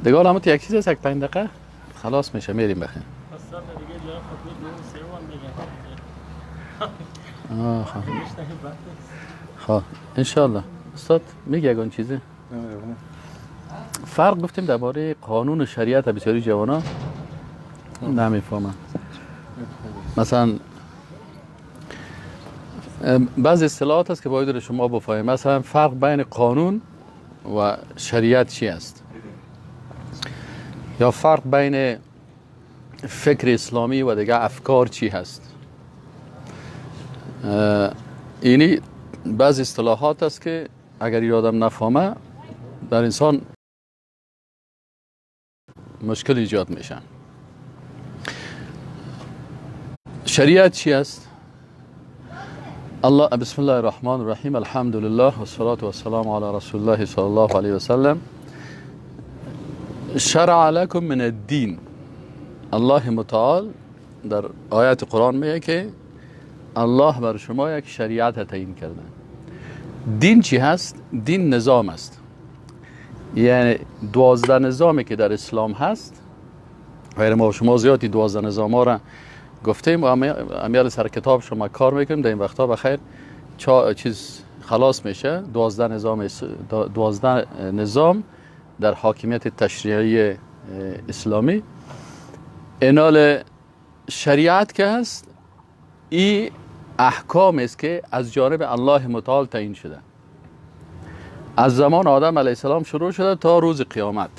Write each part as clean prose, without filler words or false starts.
دیگه حالا همون یک چیز هست، یک 5 دقیقه خلاص میشه، میریم بخیر. خب انشالله. استاد میگه یگان چیزی فرق گفتیم درباره قانون و شریعت بسیاری جوانا نمیفهمن. مثلا بعض اصطلاحات هست که باید شما بفهمید. مثلا فرق بین قانون و شریعت چی است، یا فرق بین فکر اسلامی و دیگه افکار چی هست. اینی بعض اصطلاحات است که اگر این آدم نفهمه در انسان مشکل ایجاد میشن. شریعت چی است؟ الله بسم الله الرحمن الرحیم، الحمد لله و الصلاة و السلام علی رسول الله صلی الله علیه و سلم. شرع لکم من الدین، الله متعال در آیات قرآن میگه که الله بر شما یک شریعت تعیین کرده. دین چی هست؟ دین نظام است، یعنی 12 نظامی که در اسلام هست. غیر ما شما زیادی 12 نظام ها را گفتیم و امیال سر کتاب شما کار میکنیم. در این وقتا بخیر چیز خلاص میشه. 12 نظام در حاکمیت تشریعی اسلامی. اینال شریعت که هست، این احکام است که از جانب الله متعال تعیین شده، از زمان آدم علیه السلام شروع شده تا روز قیامت.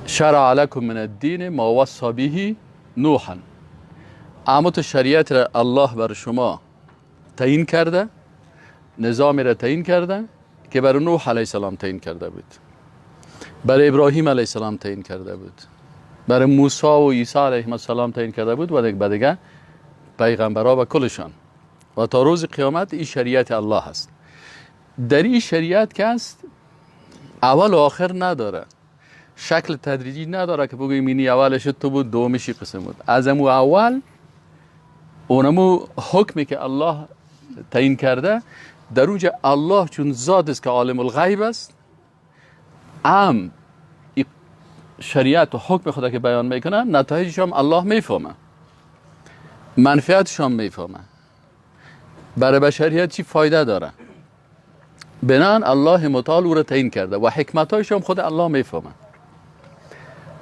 شرع لکم من الدین ما وصی به نوحا، اما شریعت را الله بر شما تعیین کرده، نظامی را تعیین کرده که بر نوح علیه السلام تعیین کرده بود، بر ابراهیم علیه السلام تعیین کرده بود، بر موسی و عیسی علیهم السلام تعیین کرده بود و دیگه پیغمبرها و کلشان، و تا روز قیامت این شریعت الله هست. در این شریعت که هست اول و آخر نداره، شکل تدریجی نداره که بگوییم اینی اولش تو بود دومشی قسم بود. از امو اول اونمو حکمی که الله تعیین کرده، در اونجا الله چون ذات است که عالم الغیب است، شریعت و حکم خدا که بیان میکنه نتایجش هم الله میفهمه، منفعتش هم میفهمه، برای بشریت چی فایده داره. بنان الله متعال او را تعیین کرده و حکمتایش هم خود الله میفهمه.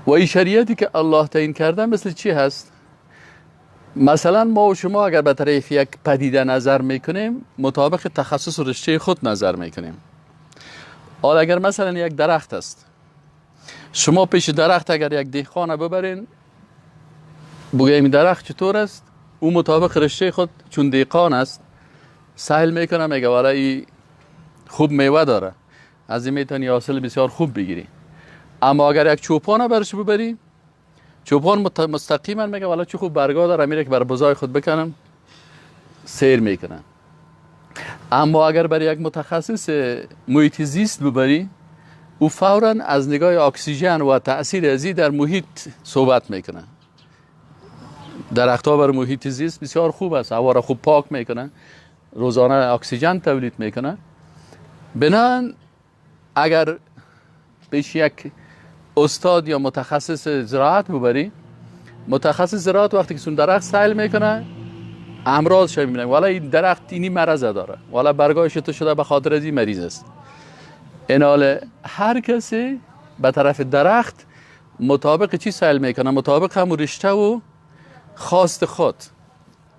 و این شریعتی که الله تعیین کرده مثل چی هست؟ مثلا ما و شما اگر به طرف یک پدیده نظر میکنیم، مطابق تخصص و رشته خود نظر میکنیم. حالا اگر مثلا یک درخت است، شما پیش درخت اگر یک دهقان ببرین بگوییم درخت چطور است، او مطابق رشته خود چون دهقان است سهل میکنه، میگه والا این خوب میوه داره، از این میتونی حاصل بسیار خوب بگیری. اما اگر یک چوپان برش ببری، چوپان مستقیما میگه والا چه خوب برگا داره، میره که بر بزای خود بکنم سیر میکنه. اما اگر برای یک متخصص محیط زیست ببری، او فوراً از نگاه اکسیژن و تأثیر ازی در محیط صحبت میکنه. درختها بر محیط زیست بسیار خوب است، هوا را خوب پاک میکنه، روزانه اکسیژن تولید میکنه. بنان اگر پیش یک استاد یا متخصص زراعت ببری، متخصص زراعت وقتی که سون درخت سیل میکنه امراض میبینه، والا این درخت اینی مرض داره، والا برگایش تو شده به خاطر از این مریض است. اینال هر کسی به طرف درخت مطابق چی سیل میکنه؟ مطابق هم رشته و خواست خود.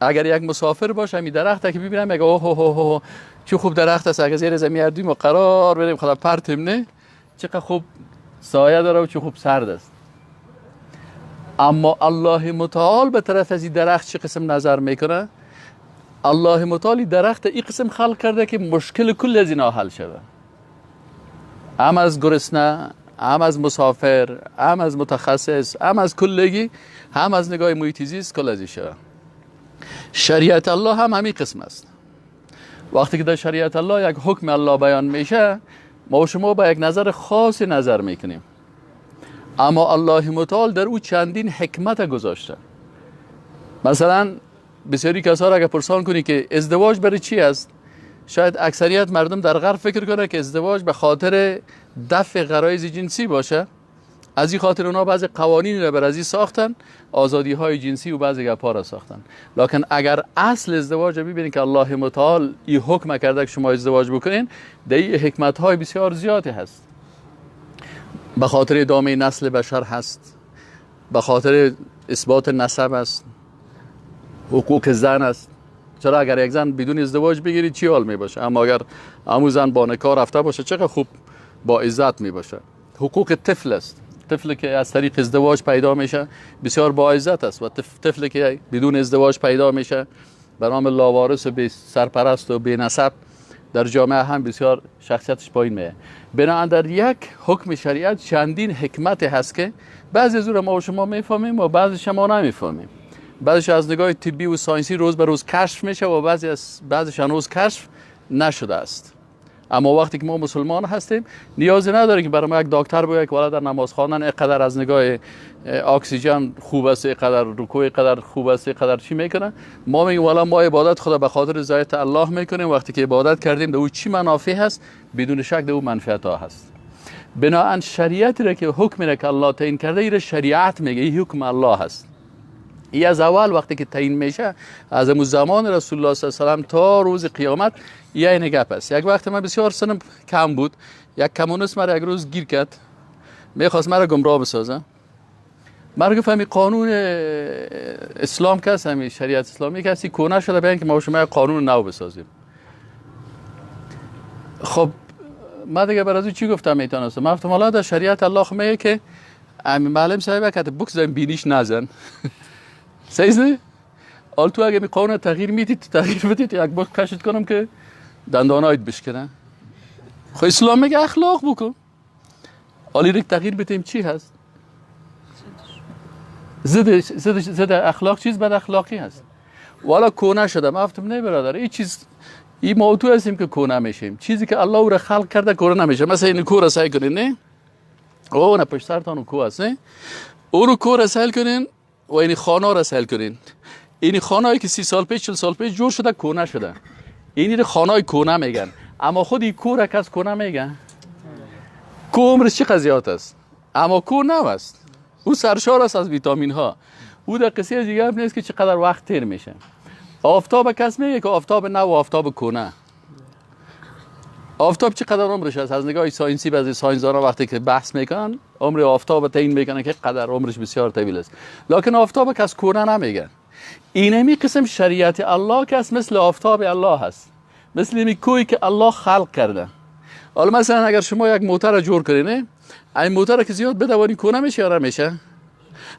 اگر یک مسافر باشه می درخت که ببینم میگه اوه اوه اوه چه خوب درخت است، اگه زیر زمین اردویم و قرار بریم خدا پرتم نه، چقدر خوب سایه داره و چه خوب سرد است. اما الله متعال به طرف از این درخت چه قسم نظر میکنه؟ الله متعال درخت این قسم خلق کرده که مشکل کل از اینا حل شده، هم از گرسنه، هم از مسافر، هم از متخصص، هم از کلگی، هم از نگاه محیط زیست کل ازی شده. شریعت الله هم همین قسم است. وقتی که در شریعت الله یک حکم الله بیان میشه، ما و شما با یک نظر خاص نظر میکنیم، اما الله متعال در او چندین حکمت گذاشته. مثلا بسیاری کسا را اگر پرسان کنی که ازدواج برای چی است، شاید اکثریت مردم در غرب فکر کنه که ازدواج به خاطر دفع غرایز جنسی باشه. از این خاطر اونا بعضی قوانین را برای ساختن، آزادی های جنسی و بعضی گپا را ساختن. لکن اگر اصل ازدواج ببینید که الله متعال این حکم کرده که شما ازدواج بکنین، در این حکمت های بسیار زیادی هست. به خاطر ادامه نسل بشر هست، به خاطر اثبات نسب است، حقوق زن است. چرا اگر یک زن بدون ازدواج بگیرید چی حال می باشه، اما اگر همون زن با نکاح رفته باشه چقدر خوب با عزت می باشه. حقوق طفل است، طفلی که از طریق ازدواج پیدا میشه بسیار با عزت است و طفلی که بدون ازدواج پیدا میشه به نام لاوارث و بی سرپرست و بی نسب در جامعه هم بسیار شخصیتش پایین میه. بنابراین در یک حکم شریعت چندین حکمت هست که بعضی از ما و شما میفهمیم و بعضیش ما نمیفهمیم. بعضیش از نگاه طبی و ساینسی روز به روز کشف میشه و بعضیش هنوز کشف نشده است. اما وقتی که ما مسلمان هستیم نیازی نداره که برای ما یک دکتر بگه که والا در نماز خواندن اینقدر از نگاه اکسیژن خوب است، اینقدر رکوع اینقدر خوب است، اینقدر چی میکنه. ما میگیم والا ما عبادت خدا به خاطر رضایت الله میکنیم. وقتی که عبادت کردیم در او چی منافع هست؟ بدون شک در او منفعت ها هست. بنابراین شریعتی را که حکم را که الله تعیین کرده این شریعت میگه، این حکم الله هست. این از اول وقتی که تعیین میشه از همون زمان رسول الله صلی الله علیه و تا روز قیامت یه گپ است. یک وقت من بسیار سنم کم بود، یک کمونیست مرا یک روز گیر کرد، میخواست مرا گمراه بسازه. مرا گفت همین قانون اسلام کس، همین شریعت اسلامی کسی کونه شده بیان که ما شما قانون نو بسازیم. خب من دیگه برای چی گفتم میتونستم؟ من گفتم حالا در شریعت الله میگه که همین معلم صاحب که بکس بینیش نزن. صحیح؟ حال تو اگه می قانون تغییر میدید تغییر بدید یک بار کشید کنم که دندانایت بشکنه. خب اسلام میگه اخلاق بکن. حالی رو تغییر بدیم چی هست؟ زد اخلاق چیز بد اخلاقی هست. والا کونه شدم افتم نه برادر، این چیز این موضوع هستیم که کونه میشیم. چیزی که الله او را خلق کرده کونه نمیشه. مثلا این کور سعی کنین نه؟ او نه پشت سرتون کو است نه؟ او رو کور سعی کنین و این خانه را سعی کنین. این خانه‌ای که 30 سال پیش 40 سال پیش جور شده کونه شده. این خانه‌ای کونه میگن. اما خود این کور کس کونه میگن. کو عمرش چه قضیات است؟ اما کو نو است. او سرشار است از ویتامین ها. او در قصه دیگه هم نیست که چقدر وقت تیر میشه. آفتاب کس میگه که آفتاب نو و آفتاب کونه. آفتاب چقدر عمرش است؟ از نگاه ساینسی بعضی ساینس‌دانا وقتی که بحث میکنن عمر آفتاب تعیین میکنن که قدر عمرش بسیار طویل است. لکن آفتاب کس کونه نمیگن. اینمی قسم شریعت الله که مثل آفتاب الله هست، مثل این کوی که الله خلق کرده. حالا مثلا اگر شما یک موتور را جور کنین، این موتور که زیاد بدوانی کنه میشه یا نمیشه؟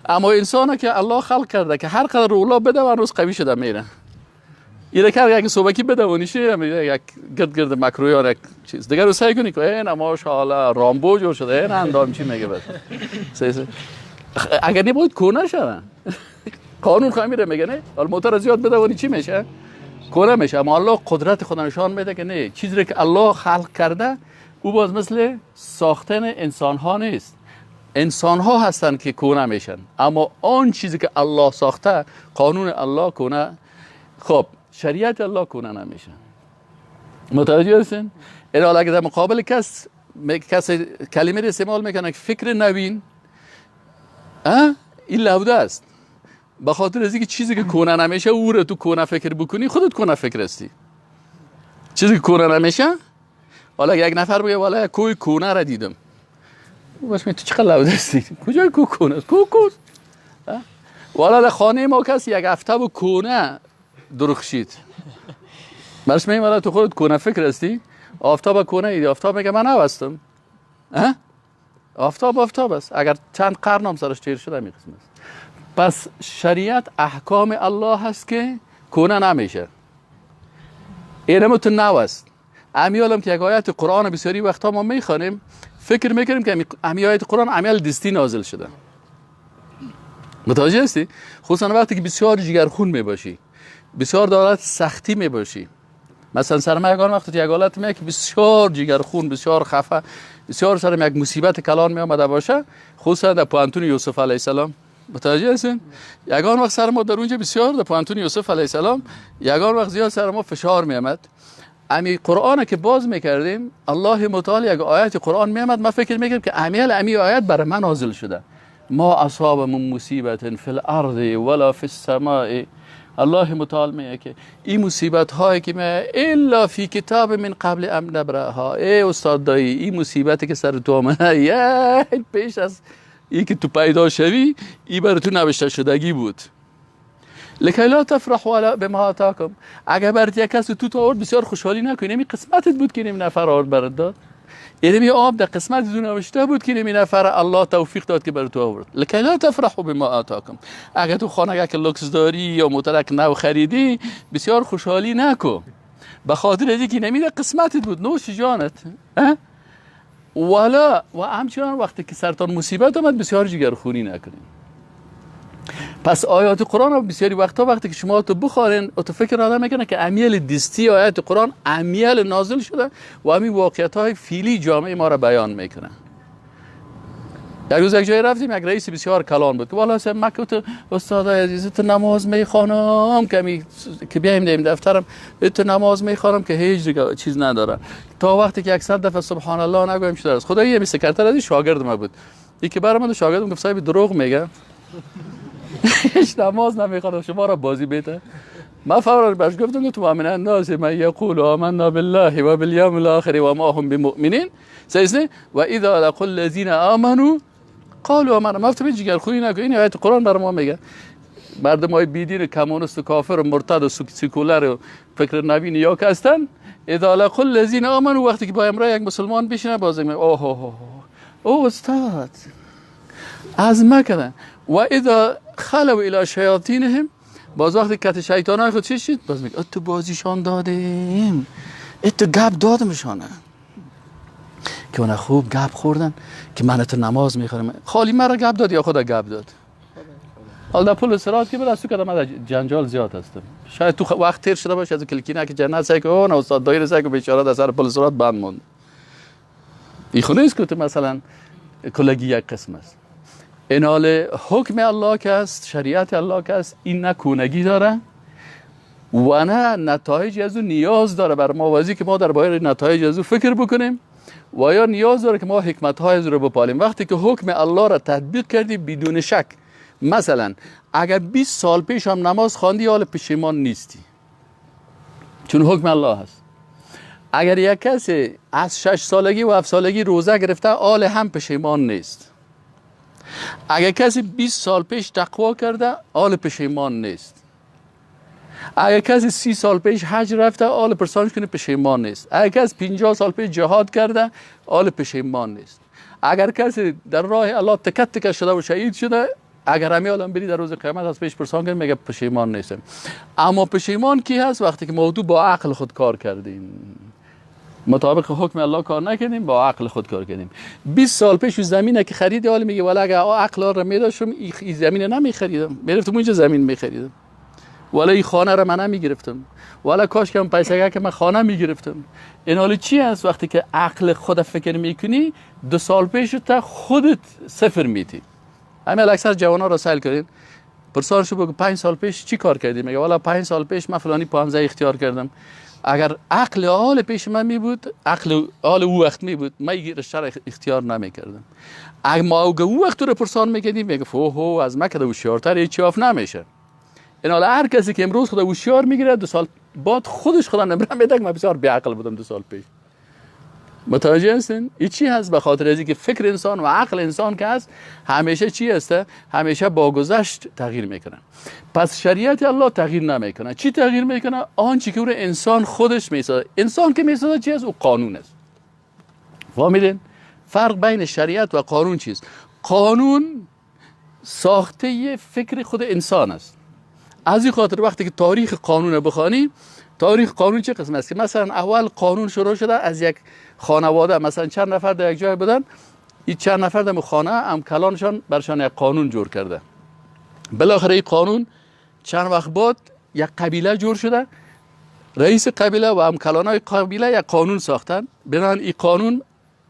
اما انسان که الله خلق کرده که هر قدر رولا بدوان روز قوی شده میره. این که یک صبحی بدوانی شه یک گرد مکرویان یک چیز دیگر رو سعی کنی که این ماشاءالله رامبو جور شده، این اندام چی میگه بس. اگر نباید کنه شده قانون خواهی میره میگه نه حالا موتور زیاد بدوانی چی میشه؟ کنه میشه. اما الله قدرت خود نشان میده که نه، چیزی که الله خلق کرده او باز مثل ساختن انسان ها نیست. انسان ها هستن که کنه میشن، اما آن چیزی که الله ساخته قانون الله کنه. خب شریعت الله کنه نمیشه. متوجه هستین؟ این حالا اگه در مقابل کس کلمه رو استعمال میکنه که فکر نوین، این لوده است. به خاطر از اینکه چیزی که کنه نمیشه او رو تو کنه فکر بکنی خودت کنه فکر هستی. چیزی که کنه نمیشه، حالا یک نفر بگه والا کوی کنه را دیدم، باش تو چقدر لوده هستی؟ کجای کو کنه است؟ کو والا در خانه ما کسی یک هفته با کنه درخشید. برش میگم والا تو خودت کنه فکر هستی؟ آفتاب کنه ایدی. آفتاب میگه من نوستم. آفتاب است. اگر چند قرن هم سرش چیر شده میقسم است. پس شریعت احکام الله هست که کنه نمیشه. اینم تو نو است. امیالم که یک آیت قرآن بسیاری وقتا ما میخوانیم فکر میکنیم که امی آیت قرآن امیال دستی نازل شده. متوجه هستی؟ خصوصا وقتی که بسیار جگرخون میباشی، بسیار دارد سختی میباشی. مثلا سر ما یگان وقتی یک حالت میاد که بسیار جگرخون، بسیار خفه، بسیار سرم یک مصیبت کلان می آمده باشه، خصوصا در پوانتون یوسف علیه السلام. متوجه هستین؟ یگان وقت سر ما در اونجا بسیار در پوانتون یوسف علیه السلام یگان وقت زیاد سر ما فشار می آمد. امی قرآن که باز میکردیم الله متعال یک آیت قرآن میامد، ما فکر میکردیم که امی آیت برای من نازل شده. ما اصاب من مصیبت فی الارض ولا فی السماء. الله متعال میگه که این مصیبت هایی که ما الا فی کتاب من قبل ان نبرها. ای استاد دایی، این مصیبتی که سر تو آمده یه پیش از این که تو پیدا شوی این برای تو نوشته شدگی بود. لکی لا تفرحوا بما آتاکم. اگر برات یک کس تو آورد بسیار خوشحالی نکنی، نمی قسمتت بود که نمی نفر آورد برات داد. اینمی آب در قسمت تو نوشته بود که نمی نفر الله توفیق داد که برات آورد. لکی لا تفرحوا بما آتاکم. اگر تو خانه یک لوکس داری یا موترک نو خریدی بسیار خوشحالی نکن، به خاطر اینکه نمی در قسمتت بود. نوش جانت. ولا و همچنان وقتی که سرتان مصیبت آمد بسیار جگرخونی نکنین. پس آیات قرآن رو بسیاری وقتی که شما تو بخورین و تو فکر آدم میکنه که امیال دستی آیات قرآن امیال نازل شده و همین واقعیت های فیلی جامعه ما را بیان میکنه. یک روز یک جایی رفتیم، یک رئیس بسیار کلان بود که والا من که استاد عزیز تو نماز میخوانم که بیایم دیم دفترم تو نماز میخوانم که هیچ دیگه چیز نداره، تا وقتی که 100 دفعه سبحان الله نگویم شده است. خدایی یه سکرتر از شاگرد ما بود، این که برام شاگردم گفت صاحب دروغ میگه هیچ نماز نمیخواد شما را بازی بیته. ما فورا برش گفتم تو مؤمن الناس من یقول آمنا بالله و بالیوم الاخر و ما هم بمؤمنین سیزنه و اذا لقوا الذين آمنوا قالوا آمنا. ما تو جگر خویی نکن. این آیت قرآن بر ما میگه مردم های بیدین کمونیست و کافر و مرتد و سکولر و فکر نوین یا که هستن، اذا لقوا الذين آمنوا وقتی که با امرای یک مسلمان بشینه بازی میگه اوه استاد از مکه. و اذا خلوا الى شیاطینهم باز وقتی کت شیطانای خود چی شد باز میگه تو بازیشان دادیم، تو گپ دادمشانه که اونا خوب گپ خوردن که من تو نماز میخورم. خالی مرا گپ داد یا خدا گپ داد؟ حالا در پل صراط که برسو کردم من جنجال زیاد هستم. شاید تو وقت تیر شده باشه از کلکینه که جنت سعی که اون استاد دایر سعی که بیچاره در سر پل صراط بند موند. این خونه است که مثلا کلگی یک قسم است. اینال حکم الله که است، شریعت الله که است، این نه کونگی داره و نه نتایج از اون نیاز داره بر ما وازی که ما در باره نتایج از اون فکر بکنیم و یا نیاز داره که ما حکمت های از رو بپالیم. وقتی که حکم الله را تطبیق کردی بدون شک، مثلا اگر 20 سال پیش هم نماز خواندی حال پشیمان نیستی چون حکم الله هست. اگر یک کسی از 6 سالگی و 7 سالگی روزه گرفته حال هم پشیمان نیست. اگر کسی 20 سال پیش تقوا کرده حال پشیمان نیست. اگر کسی 30 سال پیش حج رفته حال پرسانش کنه پشیمان نیست. اگر کسی 50 سال پیش جهاد کرده حال پشیمان نیست. اگر کسی در راه الله تکت تکت شده و شهید شده اگر همه عالم بری در روز قیامت از پیش پرسان کنه میگه پشیمان نیستم. اما پشیمان کی هست؟ وقتی که موضوع با عقل خود کار کردیم، مطابق حکم الله کار نکنیم، با عقل خود کار کنیم. 20 سال پیش زمینه که خریدی حال میگه ولی اگه عقل را میداشم این زمین نمیخریدم، میرفتم اونجا زمین میخریدم، ولی این خانه را من نمیگرفتم، ولی کاش که من پیسه که من خانه میگرفتم. این حال چی است؟ وقتی که عقل خود فکر میکنی 2 سال پیش تا خودت صفر میتی. همه اکثر جوانا را سوال کردین پرسارشو بگو 5 سال پیش چی کار کردی؟ میگه والا 5 سال پیش من فلانی پانزه اختیار کردم. اگر عقل حال پیش من می بود، عقل حال او وقت می بود، من این رشته را اختیار نمی کردم. اگر ما او وقت رو پرسان میکردیم میگه اوه از من که هوشیارتر هیچ آف نمیشه. این حالا هر کسی که امروز خدا هوشیار میگیره 2 سال بعد خودش خدا نمره میده که من بسیار بی عقل بودم 2 سال پیش. متوجه هستین؟ این چی هست؟ به خاطر از اینکه فکر انسان و عقل انسان که هست همیشه چی هسته؟ همیشه با گذشت تغییر میکنه. پس شریعت الله تغییر نمیکنه. چی تغییر میکنه؟ آنچه که انسان خودش میسازه. انسان که میسازه چی هست؟ او قانون است. فهمیدین؟ فرق بین شریعت و قانون چیست؟ قانون ساخته فکر خود انسان است. از این خاطر وقتی که تاریخ قانون رو بخوانی، تاریخ قانون چه قسم است که مثلا اول قانون شروع شده از یک خانواده، مثلا چند نفر در یک جای بودن، این چند نفر در خانه هم کلانشان برشان یک قانون جور کرده. بالاخره این قانون چند وقت بعد یک قبیله جور شده، رئیس قبیله و هم کلانای قبیله یک قانون ساختن، بنابراین این قانون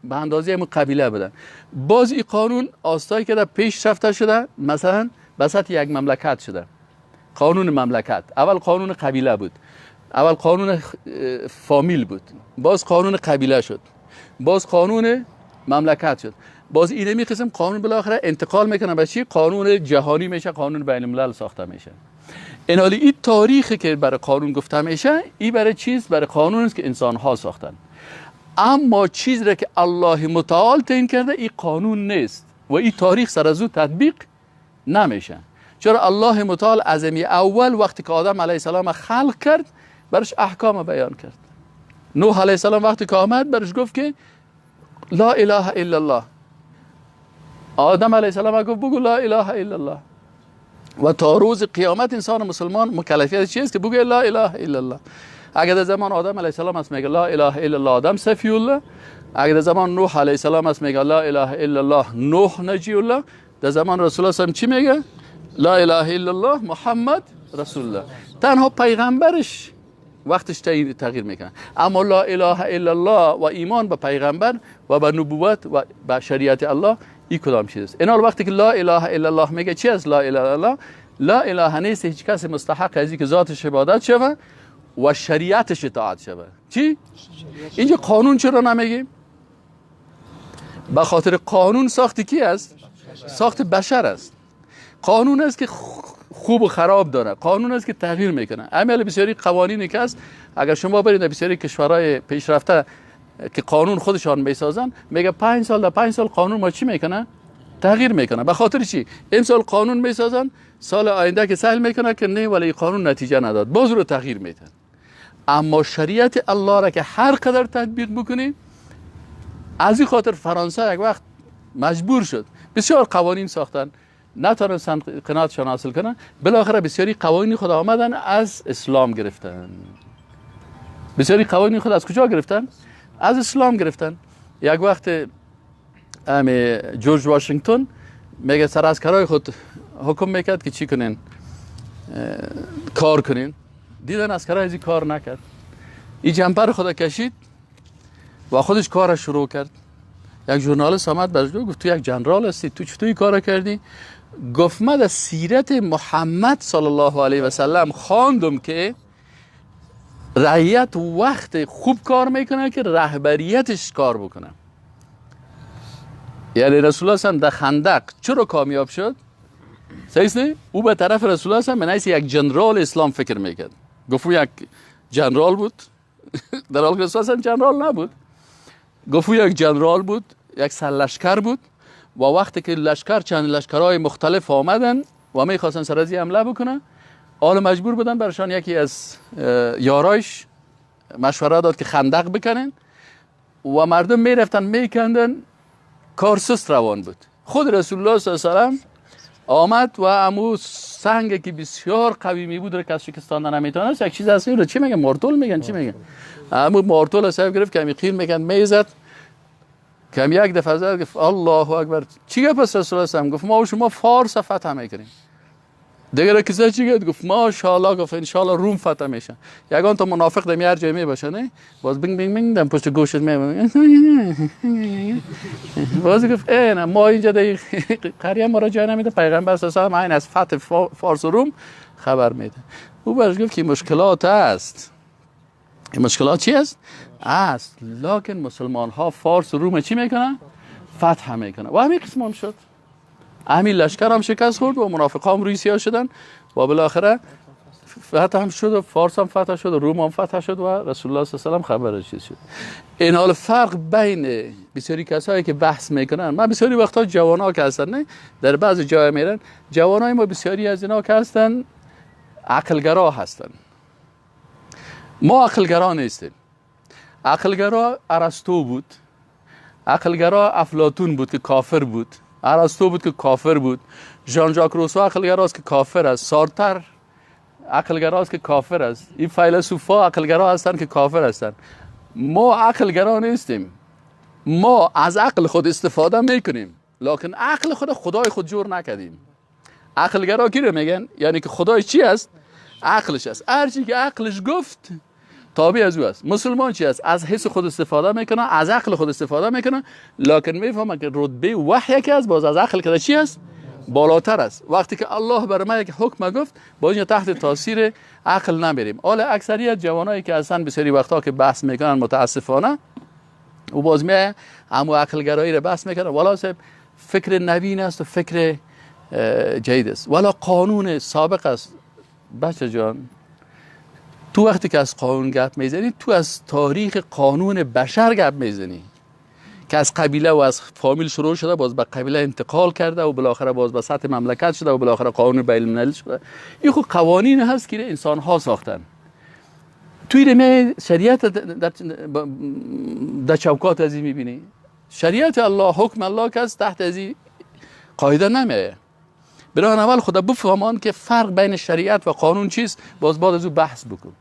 به اندازه هم قبیله بدن. باز این قانون آستایی که در پیش رفته شده، مثلا بسط یک مملکت شده، قانون مملکت. اول قانون قبیله بود، اول قانون فامیل بود، باز قانون قبیله شد، باز قانون مملکت شد، باز اینمی قسم قانون بالاخره انتقال میکنه به چی؟ قانون جهانی میشه، قانون بین الملل ساخته میشه. این حالی این تاریخی که برای قانون گفته میشه، این برای چیز؟ برای قانون است که انسان ها ساختن. اما چیزی را که الله متعال تعیین کرده این قانون نیست و این تاریخ سر از او تطبیق نمیشه. چرا الله متعال از اول وقتی که آدم علیه السلام خلق کرد برش احکام بیان کرد. نوح علیه السلام وقتی که آمد برش گفت که لا اله الا الله. آدم علیه السلام گفت بگو لا اله الا الله. و تا روز قیامت انسان مسلمان مکلفیت چیست که بگه لا اله الا الله. اگر در زمان آدم علیه السلام است میگه لا اله الا الله آدم صفی الله، اگر در زمان نوح علیه السلام است میگه لا اله الا الله نوح نجی الله، در زمان رسول الله صلی چی میگه؟ لا اله الا الله محمد رسول الله. تنها پیغمبرش وقتش تغییر میکنه، اما لا اله الا الله و ایمان به پیغمبر و به نبوت و به شریعت الله این کدام چیز است؟ اینا وقتی که لا اله الا الله میگه چی است لا اله الا الله؟ لا اله نیست هیچ کس مستحق از اینکه ذاتش عبادت شوه و شریعتش اطاعت شوه. چی؟ اینجا قانون چرا نمیگیم؟ به خاطر قانون ساخت کی است؟ ساخت بشر است. قانون است که خوب و خراب داره، قانون است که تغییر میکنه. عمل بسیاری قوانینی که است، اگر شما برید در بسیاری کشورهای پیشرفته که قانون خودشان میسازن، میگه 5 سال در 5 سال قانون ما چی میکنه؟ تغییر میکنه. به خاطر چی؟ امسال قانون میسازن، سال آینده که سهل میکنه که نه ولی قانون نتیجه نداد، باز رو تغییر میدن. اما شریعت الله را که هر قدر تطبیق بکنی، از این خاطر فرانسه یک وقت مجبور شد بسیار قوانین ساختن، نتونستن قناعتشان حاصل کنن، بالاخره بسیاری قوانین خود آمدن از اسلام گرفتن. بسیاری قوانین خود از کجا گرفتن؟ از اسلام گرفتن. یک وقت جورج واشنگتن میگه سراسکرای خود حکم میکرد که چی کنین؟ کار کنین. دیدن اسکرای ازی کار نکرد، این جمپر خود کشید و خودش کارش شروع کرد. یک ژورنالیست آمد برش گفت تو یک جنرال هستی، تو چطوری کار کردی؟ گفت من از سیرت محمد صلی الله علیه و سلم خواندم که رعیت وقت خوب کار میکنه که رهبریتش کار بکنه. یعنی رسول الله صلی در خندق چرا کامیاب شد؟ صحیح نه؟ او به طرف رسول الله صلی به نحیث یک جنرال اسلام فکر میکرد. گفت او یک جنرال بود در حالی که رسول الله جنرال نبود. گفت او یک جنرال بود، یک سرلشکر بود و وقتی که لشکر چند لشکرهای مختلف آمدن و میخواستن سرازی حمله بکنن، آل مجبور بودن برشان یکی از یارایش مشوره داد که خندق بکنن و مردم میرفتن میکندن، کار سست روان بود. خود رسول الله صلی الله علیه و سلم آمد و امو سنگ که بسیار قوی می بود رو که از شکستان نمیتونست، یک چیز هست رو چی میگن؟ مارتول میگن چی میگن؟ امو مارتول از سر گرفت، کمی خیل میگن میزد، کم یک دفعه زد، گفت الله اکبر. چی گفت رسول الله صلی الله؟ گفت ما و شما فارس فتح میکنیم. دیگه کسی چی گفت؟ ماشاءالله. گفت ان شاء الله روم فتح میشه. یگان تا منافق دم هر جای می باشه نه، باز بینگ بینگ بینگ دم پشت گوشت می باز گفت نه ما اینجا در قریه ما را جای نمیده، پیغمبر صلی الله علیه و آله از فتح فارس و روم خبر میده. او برش گفت که مشکلات است. این مشکلات چی است؟ لکن مسلمان ها فارس و روم چی میکنن؟ فتح میکنن. و همین قسم هم شد. همین لشکر هم شکست خورد و منافق هم روسیه شدن و بالاخره فتح هم شد و فارس هم فتح شد و روم هم فتح شد و رسول الله صلی الله علیه و آله خبرش چیز شد. این حال فرق بین بسیاری کسایی که بحث میکنن، ما بسیاری وقتا جوانا که هستن نه در بعضی جای میرن، جوانای ما بسیاری از اینا که هستن عقلگرا هستن. ما عقلگرا نیستیم. عقلگرا ارسطو بود، عقلگرا افلاطون بود که کافر بود، ارسطو بود که کافر بود، ژان ژاک روسو عقلگراست که کافر است، سارتر عقلگراست که کافر است، این فیلسوفا عقلگرا هستن که کافر هستن. ما عقلگرا نیستیم، ما از عقل خود استفاده میکنیم لکن عقل خود خدای خود جور نکردیم. عقلگرا کی رو میگن؟ یعنی که خدای چی است؟ عقلش است، هر چی که عقلش گفت تابع از او است. مسلمان چی است؟ از حس خود استفاده میکنه، از عقل خود استفاده میکنه لکن میفهمه که رتبه وحی که است باز از عقل که چی است؟ بالاتر است. وقتی که الله بر ما یک حکم گفت با اینجا تحت تاثیر عقل نمیریم. حالا اکثریت جوانایی که اصلا بسیاری وقتا که بحث میکنن متاسفانه و باز می همو عقلگرایی رو بحث میکنن، والا صاحب فکر نوین است و فکر جدید است، والا قانون سابق است. بچه جان تو وقتی که از قانون گپ میزنی تو از تاریخ قانون بشر گپ میزنی که از قبیله و از فامیل شروع شده، باز به قبیله انتقال کرده و بالاخره باز به سطح مملکت شده و بالاخره قانون بین الملل شده. این خود قوانین هست که انسان ها ساختن. توی رمه شریعت در چوکات ازی میبینی، شریعت الله حکم الله که از تحت ازی قاعده نمیه. برای اول خدا بفهمان که فرق بین شریعت و قانون چیست، باز بعد از او بحث بکن.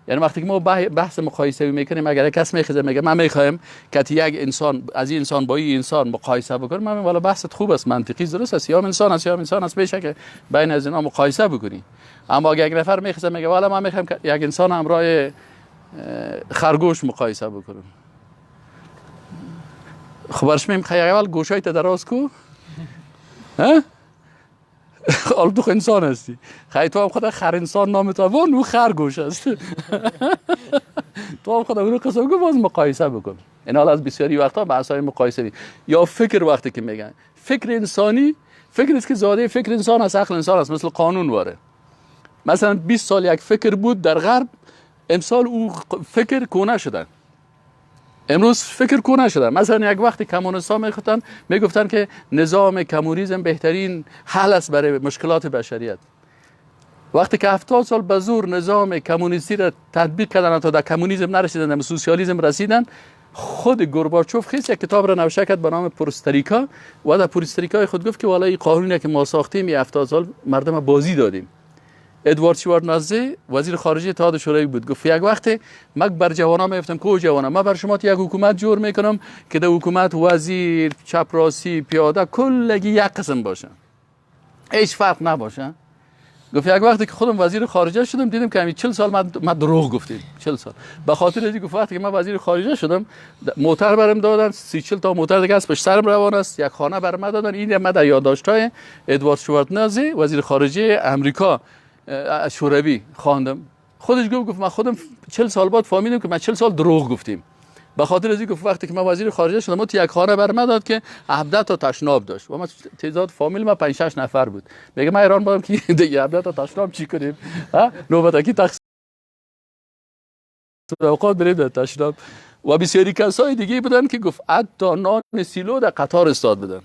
یعنی وقتی که ما بحث مقایسه میکنیم، اگر کس میخواد میگه من میخوایم که یک انسان از این انسان با این انسان مقایسه بکنیم، من والا بحثت خوب است، منطقی درست است، یا انسان است یا انسان است، میشه که بین از اینا مقایسه بکنی. اما اگر یک نفر میخواد میگه والا من میخوام که یک انسان همراه خرگوش مقایسه بکنم، خبرش میخوای اول گوشای تا دراز کو ها حالا تو انسان هستی، خیلی تو هم خدا خر انسان نام تو وان او خرگوش است تو هم خدا اونو قسم گو باز مقایسه بکن. این حال از بسیاری وقتا بحثای مقایسه می یا فکر وقتی که میگن فکر انسانی، فکر است که زاده فکر انسان است، عقل انسان است، مثل قانون واره. مثلا 20 سال یک فکر بود در غرب، امسال او فکر کونه شدن، امروز فکر کونه شدن. مثلا یک وقتی کمونیست‌ها میگفتن که نظام کمونیسم بهترین حل است برای مشکلات بشریت. وقتی که 70 سال به زور نظام کمونیستی را تطبیق کردن تا در کمونیسم نرسیدن، در سوسیالیسم رسیدن، خود گورباچوف خیلی یک کتاب را نوشته کرد به نام پروستریکا و در پروستریکای خود گفت که والا این قانونی که ما ساختیم 70 سال مردم بازی دادیم. ادوارد شوارنازه وزیر خارجه اتحاد شوروی بود، گفت یک وقت من بر جوانا میگفتم که جوانا من بر شما یک حکومت جور میکنم که در حکومت وزیر، چپراسی، پیاده کلگی یک قسم باشن، هیچ فرق نباشه. گفت یک وقتی که خودم وزیر خارجه شدم دیدم که همین 40 سال من دروغ گفتم، 40 سال به خاطر اینکه گفت وقتی که من وزیر خارجه شدم موتر برام دادن، 30 تا موتر دیگه از پشت سرم روان است، یک خانه برام دادن. این من در یادداشت‌های ادوارد شوارنازه وزیر خارجه امریکا شوروی خواندم. خودش گفت من خودم 40 سال بعد فهمیدم که من 40 سال دروغ گفتیم. به خاطر از اینکه وقتی که من وزیر خارجه شدم تو یک خانه برام داد که 17 تا تشناب داشت و من تعداد فامیل ما 5 6 نفر بود. میگه من ایران بودم که دیگه 17 تا تشناب چی کنیم؟ ها نوبتکی تقسیم اوقات بریم در تشناب. و بسیاری کسای دیگه بودن که گفت حتی نان سیلو در قطار استاد بدن.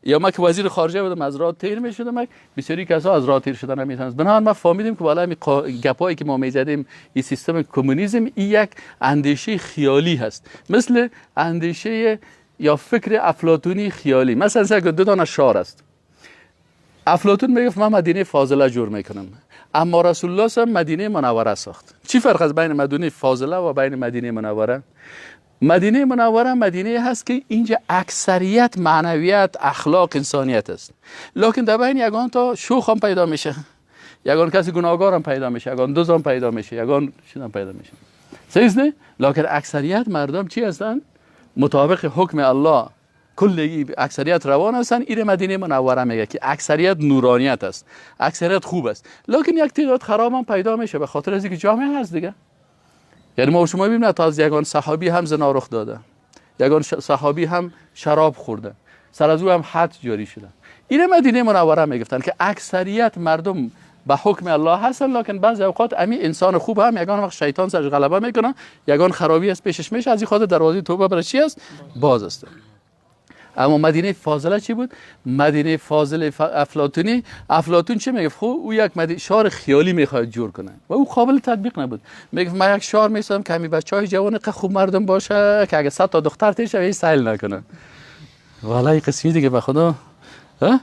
یا ما که وزیر خارجه بودم از راه تیر میشدم، بسیاری کسا از راه تیر شدن نمیتونست. بنابراین ما فهمیدیم که بالا همین گپایی که ما میزدیم این سیستم کمونیسم این یک اندیشه خیالی هست، مثل اندیشه یا فکر افلاطونی خیالی. مثلا دو دانه شعر است، افلاطون میگفت من مدینه فاضله جور میکنم، اما رسول الله صلی مدینه منوره ساخت. چی فرق است بین مدینه فاضله و بین مدینه منوره؟ مدینه منوره مدینه هست که اینجا اکثریت معنویت، اخلاق، انسانیت است، لکن در بین یگان تا شوخ هم پیدا میشه، یگان کسی گناهگار هم پیدا میشه، یگان دوز هم پیدا میشه، یگان چیز هم پیدا میشه. صحیح نه؟ لکن اکثریت مردم چی هستن؟ مطابق حکم الله کلی اکثریت روان هستن. این مدینه منوره میگه که اکثریت نورانیت است، اکثریت خوب است، لکن یک تعداد خراب هم پیدا میشه به خاطر از اینکه جامعه هست دیگه. یعنی ما شما ببینید تا از یگان صحابی هم زنا رخ داده، یگان صحابی هم شراب خورده، سر از او هم حد جاری شده. این مدینه منوره میگفتن که اکثریت مردم به حکم الله هستن، لکن بعضی اوقات امی انسان خوب هم یگان وقت شیطان سرش غلبه میکنه، یگان خرابی است پیشش میشه، از این خاطر دروازه توبه برای چی است؟ باز است. اما مدینه فاضله چی بود؟ مدینه فاضله افلاطونی، افلاطون چه میگه؟ خب او یک شعر خیالی میخواد جور کنه و او قابل تطبیق نبود. میگه من یک شعر میسازم که همین بچهای جوان خوب مردم باشه که اگه 100 تا دختر تیر شه سیل نکنه. والا این قسمی دیگه به خدا ها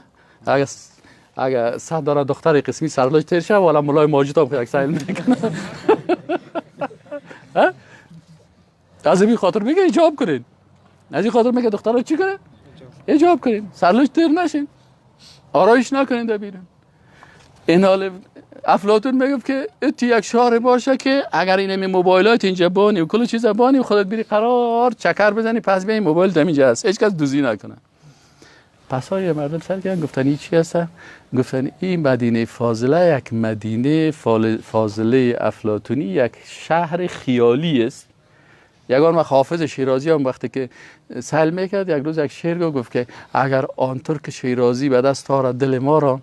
اگه 100 تا دختر قسمی سرلاج تیر شه والا مولای ماجد هم یک سیل نکنه. ها از این خاطر میگه ایجاب کنین، از این خاطر میگه دخترها چی کنه؟ ایجاب کنین، سرلوش تیر نشین، آرایش نکنین در بیرون. این حال افلاطون میگفت که یک شعر باشه که اگر این موبایلات اینجا بانی و کل چیزا بانی و خودت بری قرار چکر بزنی پس به این موبایل دمیجه است، هیچ کس دوزی نکنه. پس های مردم سر کردن گفتن این چی هست؟ گفتن این مدینه فاضله یک مدینه فاضله افلاطونی، یک شهر خیالی است. یگان وقت حافظ شیرازی هم وقتی که سهل میکرد یک روز یک شعر گفت که اگر آن ترک شیرازی به دست آرد دل ما را،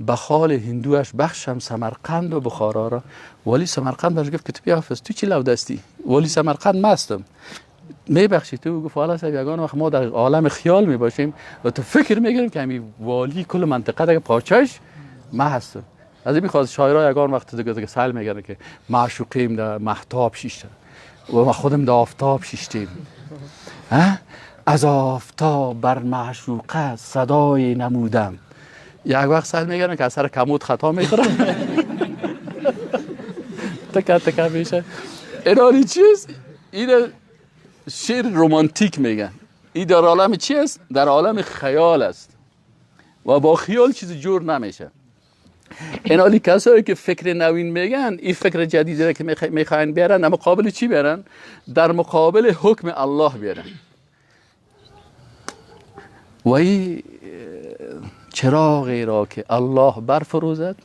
به خال هندوش بخشم سمرقند و بخارا را. ولی سمرقند برش گفت که تو بیا حافظ تو چی لو دستی؟ ولی سمرقند مستم میبخشی تو؟ گفت والا صاحب یگان وقت ما در عالم خیال میباشیم و تو فکر میگیریم که همین والی کل منطقه دیگه پاچش ما هستم. از این میخواست شاعرها یگان وقت دیگه سهل میگن که معشوقیم در محتاب شیشته و ما خودم در آفتاب شیشتیم. از آفتاب بر معشوقه صدای نمودم. یک وقت سهل میگن که از سر کمود خطا میخورم تکه میشه. این چیست؟ این شعر رومانتیک میگن. این در عالم چی است؟ در عالم خیال است و با خیال چیز جور نمیشه. این کسایی که فکر نوین میگن این فکر جدیدی را که میخواین بیارن در مقابل چی بیارن؟ در مقابل حکم الله بیارن. و این چراغی را که الله برفروزد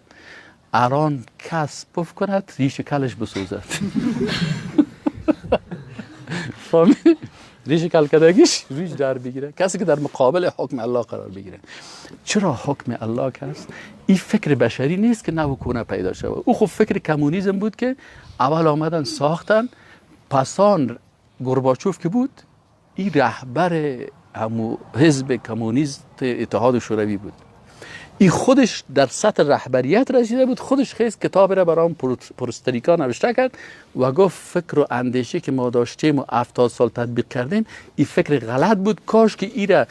الان کس پف کند ریش کلش بسوزد. ریش کل کدگیش ریش در بگیره. کسی که در مقابل حکم الله قرار بگیره. چرا حکم الله که است؟ این فکر بشری نیست که نو کنه پیدا شود. او خب فکر کمونیسم بود که اول آمدن ساختن، پسان گورباچوف که بود این رهبر همو حزب کمونیست اتحاد شوروی بود. این خودش در سطح رهبریت رسیده بود، خودش خیست کتاب را برام پرستریکا نوشته کرد و گفت فکر و اندیشه که ما داشتیم و 70 سال تطبیق کردیم این فکر غلط بود. کاش که این را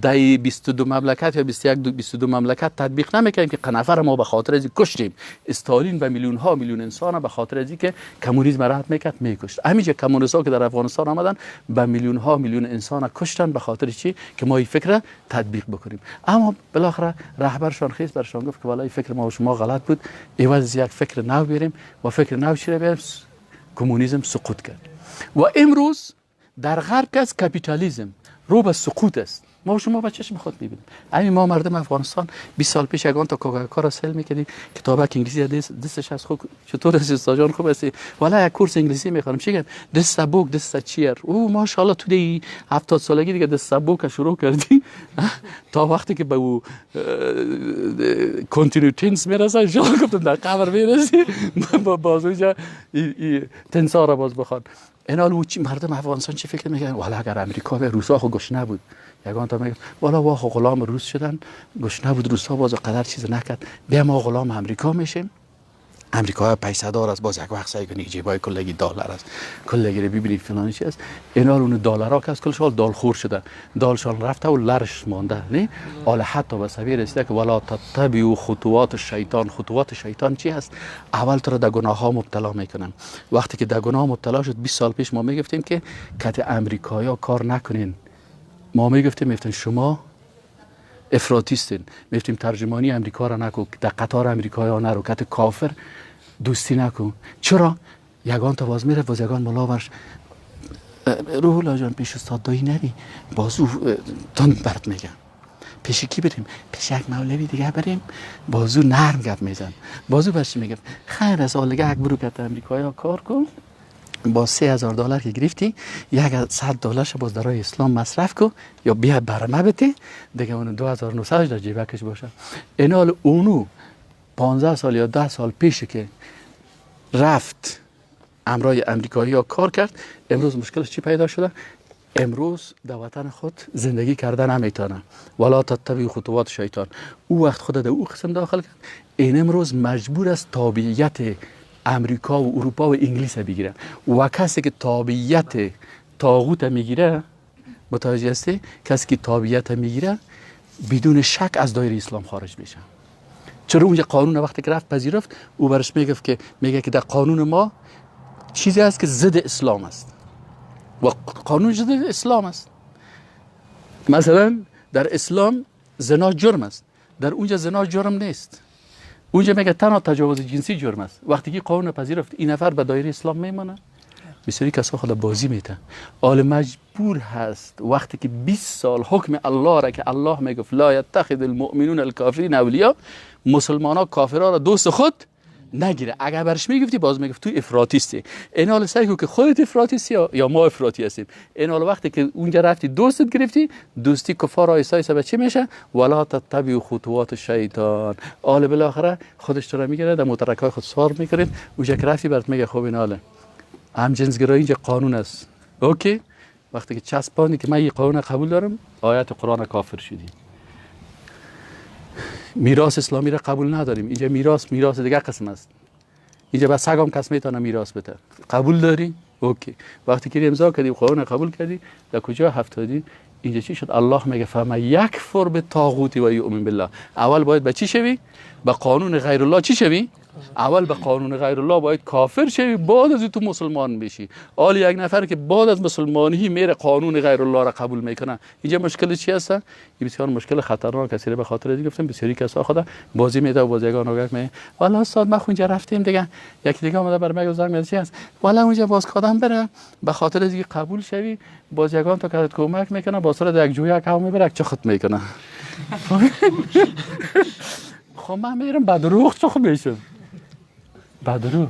در 22 مملکت یا 22 مملکت تطبیق نمیکنیم که قنفر ما به خاطر ازی کشتیم. استالین و میلیون ها میلیون انسان به خاطر ازی که کمونیسم رد میکرد میکشت. همینجا کمونیست‌ها که در افغانستان آمدن به میلیون ها میلیون انسان کشتن به خاطر چی؟ که ما این فکر را تطبیق بکنیم. اما بالاخره رهبرشان خیز برشان گفت که والله فکر ما و شما غلط بود، عوض یک فکر نو بیاریم و فکر نو چی را بیاریم؟ کمونیسم سقوط کرد. و امروز در غرب که از کپیتالیسم رو به سقوط است. ما و شما به چشم خود می‌بینیم. همین ما مردم افغانستان 20 سال پیش یگان تا کوکاکا را سل می‌کردیم، کتابک انگلیسی دستش از خوب چطور است استاجان خوب است. والا یک کورس انگلیسی می‌خوام چیگن دست بوک دست چیر. او ماشاءالله تو دی 70 سالگی دیگه دست بوک شروع کردی تا وقتی که به او کنتینیو تنس میرسه ان شاء الله گفتم در قبر میرسی بازوجا تنسا را باز بخوان. اینا چی مردم افغانستان چی فکر میکنن؟ والا اگر امریکا به روسا خو گشنه بود یگان تا میگه والا وا خو غلام روس شدن گشنه بود روسا باز قدر چیز نکرد بیا ما غلام امریکا میشیم. امریکا پیسه دار است باز یک وقت سعی کنی جیبای کلگی دلار است کلگی رو ببینید فلان چی است. اینا اون دلارا که از کل شال دال خور شده دالشان رفته و لرش مانده نه حالا حتی به سوی رسیده که ولا تتبعوا خطوات شیطان. خطوات شیطان چی است؟ اول تو را در گناه ها مبتلا میکنن. وقتی که در گناه مبتلا شد 20 سال پیش ما میگفتیم که کت امریکایا کار نکنین. ما میگفتیم شما افراطیستین، میفتیم ترجمانی امریکا را نکن، در قطار امریکایا نرو، کت کافر دوستی نکن. چرا؟ یگان تا باز میره باز یگان ملا ورش روح الله جان پیش استاد دایی نری بازو تند برد میگن. پیش کی بریم؟ پیش یک مولوی دیگه بریم بازو نرم گپ میزن. بازو برش میگه خیر از آلگه یک برو کت امریکایا کار کن با $3000 که گرفتی $100 باز درای اسلام مصرف کن یا بیا برمه بده دیگه اون 2900 در جیبکش باشه. اینال اونو 15 سال یا 10 سال پیش که رفت امرای امریکایی ها کار کرد امروز مشکلش چی پیدا شده؟ امروز در وطن خود زندگی کردن نمیتونه. ولا تتبعوا خطوات شیطان. او وقت خود در او قسم داخل کرد. این امروز مجبور است تابعیت امریکا و اروپا و انگلیس بگیره و کسی که تابعیت طاغوت میگیره متوجه هستی؟ کسی که تابعیت میگیره بدون شک از دایره اسلام خارج میشه. چرا اونجا قانون وقتی که رفت پذیرفت او برش میگه که در قانون ما چیزی هست که ضد اسلام است و قانون ضد اسلام است. مثلا در اسلام زنا جرم است، در اونجا زنا جرم نیست. اونجا میگه تنها تجاوز جنسی جرم است. وقتی که قانون پذیرفت این نفر به دایره اسلام میمونه. بسیاری کسا خود بازی میتن. آل مجبور هست وقتی که 20 سال حکم الله را که الله میگفت لا یتخذ المؤمنون الکافرین اولیاء، مسلمان ها کافرها را دوست خود نگیره. اگر برش میگفتی باز میگفت تو افراطیستی. این حال سعی که خودت افراطیستی یا ما افراطی هستیم. این حال وقتی که اونجا رفتی دوستت گرفتی، دوستی کفار آیسا آیسا به چی میشه؟ ولا تتبعوا خطوات الشیطان. آل بالاخره خودش تو را میگیره در مترکای خود سوار میکنید. اونجا که رفتی برات میگه خب این حاله هم جنسگرایی اینجا قانون است. اوکی، وقتی که چسبانی که من این قانون قبول دارم، آیت قرآن کافر شدی. میراث اسلامی را قبول نداریم. اینجا میراث دیگه قسم است. اینجا بس سگم کس میتونه میراث بده. قبول داری؟ اوکی. وقتی که امضا کردی قانون قبول کردی، در کجا هفتادی؟ اینجا چی شد؟ الله میگه فما یکفر بالطاغوت و یؤمن بالله. اول باید به چی شوی؟ به قانون غیر الله چی شوی؟ اول به قانون غیر الله باید کافر شوی، بعد از تو مسلمان بشی. حالا یک نفر که بعد از مسلمانی میره قانون غیر الله را قبول میکنه، اینجا مشکل چی هست؟ این بسیار مشکل خطرناک است. به خاطر اینکه گفتم بسیاری کسا خدا بازی میده و بازیگان اوگک می والا استاد ما اونجا رفتیم دیگه، یکی دیگه اومده بر من زنگ میاد چی هست؟ والا اونجا باز کدام بره به خاطر اینکه قبول شوی بازیگان تو که کمک میکنه، با سر یک جویا که میبره چه خود میکنه. خب من میرم بدروغ چه خوب میشم. بدروغ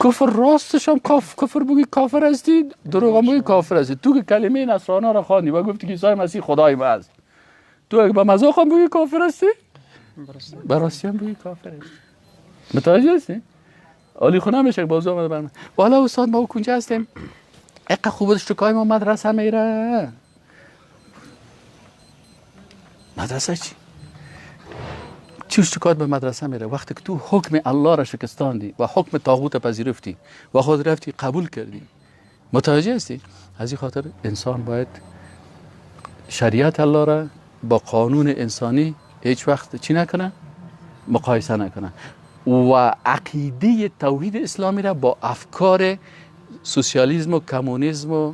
کفر راستش هم کفر بگی کافر هستی، دروغ هم بگی کافر هستی. تو که کلمه نصرانه را خواندی و گفتی که عیسی مسیح خدای ما است، تو اگه به مذاق هم بگی کافر هستی، براستی هم بگی کافر هستی. متوجه هستی؟ عالی خونه میشه بازو آمده برم. والا استاد ما کنجا هستیم، اقا خوبش تو کای ما مدرسه میره. مدرسه چی اشتکات به مدرسه میره؟ وقتی که تو حکم الله را شکستاندی و حکم طاغوت پذیرفتی و خود رفتی قبول کردی. متوجه هستی؟ از این خاطر انسان باید شریعت الله را با قانون انسانی هیچ وقت چی نکنه؟ مقایسه نکنه و عقیده توحید اسلامی را با افکار سوسیالیسم و کمونیسم و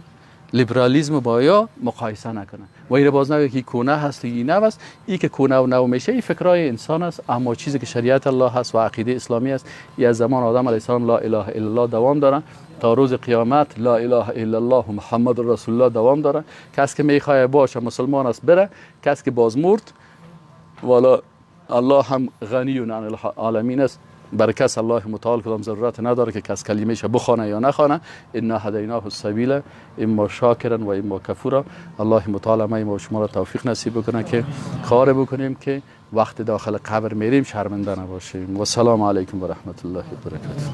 لیبرالیسم با یا مقایسه نکنه. و این باز نگه که کونه هست و این نو است. این که کونه و نو میشه این فکرای انسان است، اما چیزی که شریعت الله هست و عقیده اسلامی است این از زمان آدم علیه السلام لا اله الا الله دوام داره تا روز قیامت. لا اله الا الله محمد رسول الله دوام داره. کسی که میخواد باشه مسلمان است بره، کسی که باز مرد والا الله هم غنی عن العالمین است. برکس الله متعال کدام ضرورت نداره که کس کلمه‌ش بخونه یا نخونه. انا هدیناه السبیل اما شاکرا و اما کفورا. الله متعال ما و شما را توفیق نصیب بکنه که کار بکنیم که وقت داخل قبر میریم شرمنده نباشیم. و سلام علیکم و رحمت الله و برکاته.